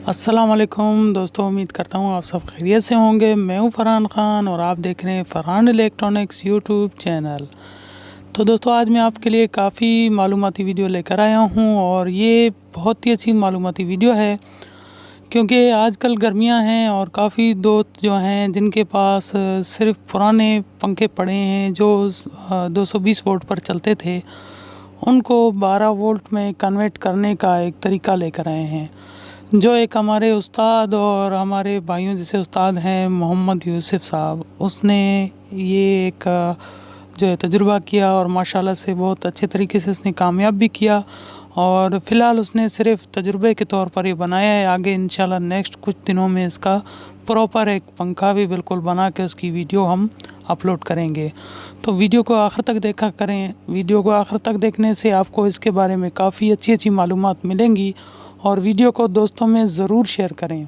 अस्सलाम वालेकुम दोस्तों, उम्मीद करता हूँ आप सब खैरियत से होंगे। मैं हूँ फरहान ख़ान और आप देख रहे हैं फरहान इलेक्ट्रॉनिक्स यूट्यूब चैनल। तो दोस्तों, आज मैं आपके लिए काफ़ी मालूमाती वीडियो लेकर आया हूँ और ये बहुत ही अच्छी मालूमाती वीडियो है, क्योंकि आजकल गर्मियाँ हैं और काफ़ी दोस्त जो हैं जिनके पास सिर्फ पुराने पंखे पड़े हैं जो 220 वोल्ट पर चलते थे, उनको 12 वोल्ट में कन्वर्ट करने का एक तरीका लेकर आए हैं, जो एक हमारे उस्ताद और हमारे भाइयों जैसे उस्ताद हैं मोहम्मद यूसुफ साहब, उसने ये एक जो है तजुर्बा किया और माशाल्लाह से बहुत अच्छे तरीके से उसने कामयाब भी किया। और फ़िलहाल उसने सिर्फ तजुर्बे के तौर पर ये बनाया है। आगे इंशाल्लाह नेक्स्ट कुछ दिनों में इसका प्रॉपर एक पंखा भी बिल्कुल बना के उसकी वीडियो हम अपलोड करेंगे। तो वीडियो को आखिर तक देखा करें। वीडियो को आखिर तक देखने से आपको इसके बारे में काफ़ी अच्छी अच्छी मालूमात मिलेंगी और वीडियो को दोस्तों में ज़रूर शेयर करें,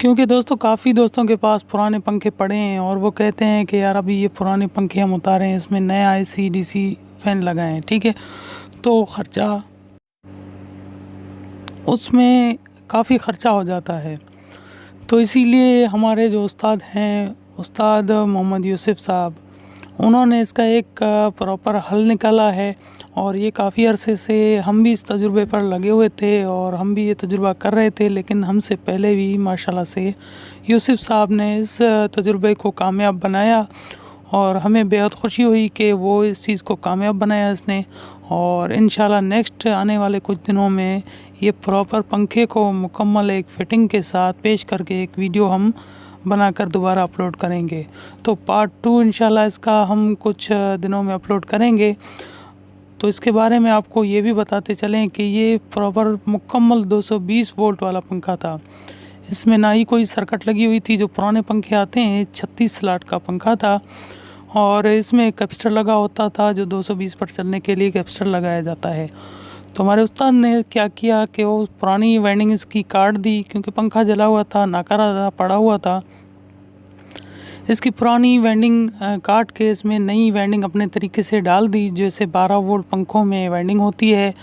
क्योंकि दोस्तों काफ़ी दोस्तों के पास पुराने पंखे पड़े हैं और वो कहते हैं कि यार अभी ये पुराने पंखे हम उतारें, इसमें नया एसी डीसी फ़ैन लगाएं, ठीक है, तो ख़र्चा उसमें काफ़ी ख़र्चा हो जाता है। तो इसीलिए हमारे जो उस्ताद हैं, उस्ताद मोहम्मद यूसुफ साहब, उन्होंने इसका एक प्रॉपर हल निकाला है। और ये काफ़ी अरसे से हम भी इस तजुर्बे पर लगे हुए थे और हम भी ये तजुर्बा कर रहे थे, लेकिन हमसे पहले भी माशाल्लाह से यूसुफ साहब ने इस तजुर्बे को कामयाब बनाया और हमें बेहद खुशी हुई कि वो इस चीज़ को कामयाब बनाया इसने। और इंशाल्लाह नेक्स्ट आने वाले कुछ दिनों में ये प्रॉपर पंखे को मुकम्मल एक फ़िटिंग के साथ पेश करके एक वीडियो हम बनाकर दोबारा अपलोड करेंगे। तो पार्ट 2 इंशाल्लाह इसका हम कुछ दिनों में अपलोड करेंगे। तो इसके बारे में आपको ये भी बताते चलें कि ये प्रॉपर मुकम्मल 220 वोल्ट वाला पंखा था। इसमें ना ही कोई सर्किट लगी हुई थी, जो पुराने पंखे आते हैं 36 स्लॉट का पंखा था और इसमें एक कैपेसिटर लगा होता था, जो 220 पर चलने के लिए कैपेसिटर लगाया जाता है। तो हमारे उस्ताद ने क्या किया कि वो पुरानी वाइंडिंग इसकी काट दी, क्योंकि पंखा जला हुआ था, नाकारा था, पड़ा हुआ था। इसकी पुरानी वाइंडिंग काट के इसमें नई वाइंडिंग अपने तरीके से डाल दी, जैसे 12 वोल्ट पंखों में वाइंडिंग होती है।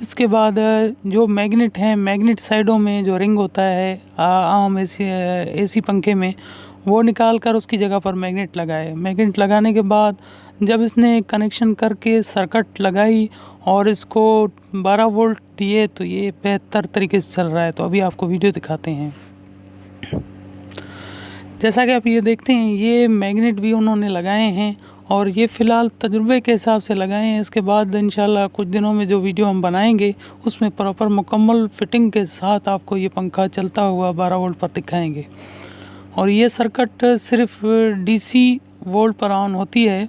इसके बाद जो मैग्नेट हैं, मैग्नेट साइडों में जो रिंग होता है आम एसी पंखे में, वो निकाल कर उसकी जगह पर मैग्नेट लगाए। मैग्नेट लगाने के बाद जब इसने कनेक्शन करके सर्किट लगाई और इसको 12 वोल्ट दिए, तो ये बेहतर तरीके से चल रहा है। तो अभी आपको वीडियो दिखाते हैं। जैसा कि आप ये देखते हैं, ये मैग्नेट भी उन्होंने लगाए हैं और ये फ़िलहाल तजुर्बे के हिसाब से लगाए हैं। इसके बाद इंशाल्लाह कुछ दिनों में जो वीडियो हम बनाएंगे उसमें प्रॉपर मुकम्मल फ़िटिंग के साथ आपको ये पंखा चलता हुआ 12 वोल्ट पर दिखाएंगे। और ये सर्किट सिर्फ डीसी वोल्ट पर ऑन होती है।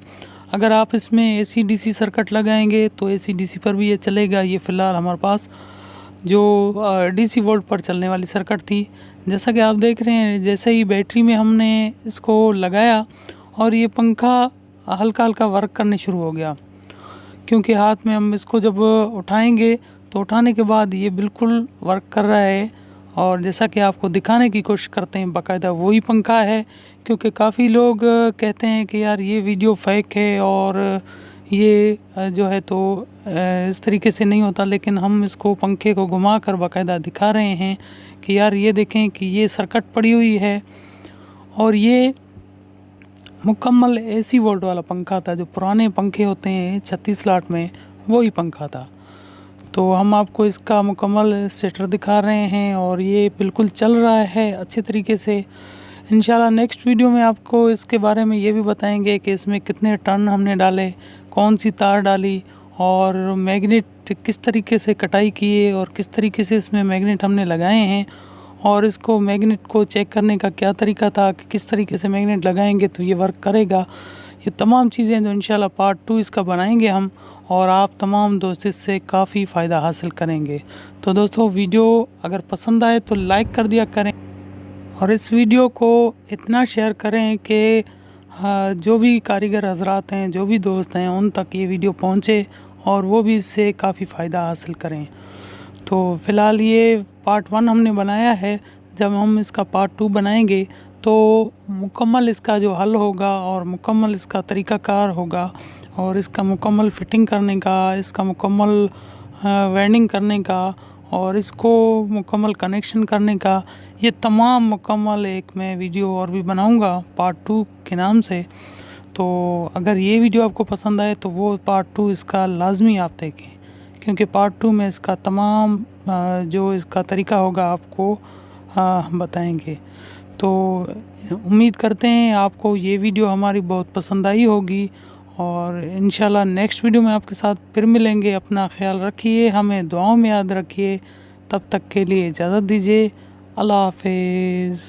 अगर आप इसमें एसी डीसी सर्किट लगाएंगे तो एसी डीसी पर भी ये चलेगा। ये फ़िलहाल हमारे पास जो डीसी वोल्ट पर चलने वाली सर्किट थी। जैसा कि आप देख रहे हैं, जैसे ही बैटरी में हमने इसको लगाया और ये पंखा हल्का हल्का वर्क करने शुरू हो गया, क्योंकि हाथ में हम इसको जब उठाएंगे तो उठाने के बाद ये बिल्कुल वर्क कर रहा है। और जैसा कि आपको दिखाने की कोशिश करते हैं, बाकायदा वही पंखा है, क्योंकि काफ़ी लोग कहते हैं कि यार ये वीडियो फेक है और ये जो है तो इस तरीके से नहीं होता। लेकिन हम इसको पंखे को घुमा कर बाकायदा दिखा रहे हैं कि यार ये देखें कि ये सर्किट पड़ी हुई है और ये मुकम्मल एसी वोल्ट वाला पंखा था। जो पुराने पंखे होते हैं 36 स्लॉट में, वही पंखा था। तो हम आपको इसका मुकम्मल सेटर दिखा रहे हैं और ये बिल्कुल चल रहा है अच्छे तरीके से। इंशाल्लाह नेक्स्ट वीडियो में आपको इसके बारे में ये भी बताएंगे कि इसमें कितने टर्न हमने डाले, कौन सी तार डाली और मैग्नेट किस तरीके से कटाई किए और किस तरीके से इसमें मैग्नेट हमने लगाए हैं, और इसको मैग्नेट को चेक करने का क्या तरीका था कि किस तरीके से मैग्नेट लगाएंगे तो ये वर्क करेगा। ये तमाम चीज़ें जो इंशाल्लाह पार्ट 2 इसका बनाएंगे हम, और आप तमाम दोस्त इससे काफ़ी फ़ायदा हासिल करेंगे। तो दोस्तों, वीडियो अगर पसंद आए तो लाइक कर दिया करें और इस वीडियो को इतना शेयर करें कि जो भी कारीगर हजरात हैं, जो भी दोस्त हैं, उन तक ये वीडियो पहुँचे और वो भी इससे काफ़ी फ़ायदा हासिल करें। तो फ़िलहाल ये पार्ट 1 हमने बनाया है। जब हम इसका पार्ट 2 बनाएंगे तो मुकम्मल इसका जो हल होगा और मुकम्मल इसका तरीक़ाकार होगा और इसका मुकम्मल फ़िटिंग करने का, इसका मुकम्मल वायरिंग करने का और इसको मुकम्मल कनेक्शन करने का ये तमाम मुकम्मल एक मैं वीडियो और भी बनाऊंगा पार्ट 2 के नाम से। तो अगर ये वीडियो आपको पसंद आए तो वो पार्ट 2 इसका लाजमी आप देखें, क्योंकि पार्ट 2 में इसका तमाम जो इसका तरीका होगा आपको हम बताएंगे। तो उम्मीद करते हैं आपको ये वीडियो हमारी बहुत पसंद आई होगी और इंशाल्लाह नेक्स्ट वीडियो में आपके साथ फिर मिलेंगे। अपना ख्याल रखिए, हमें दुआओं में याद रखिए। तब तक के लिए इजाज़त दीजिए। अल्लाह हाफिज़।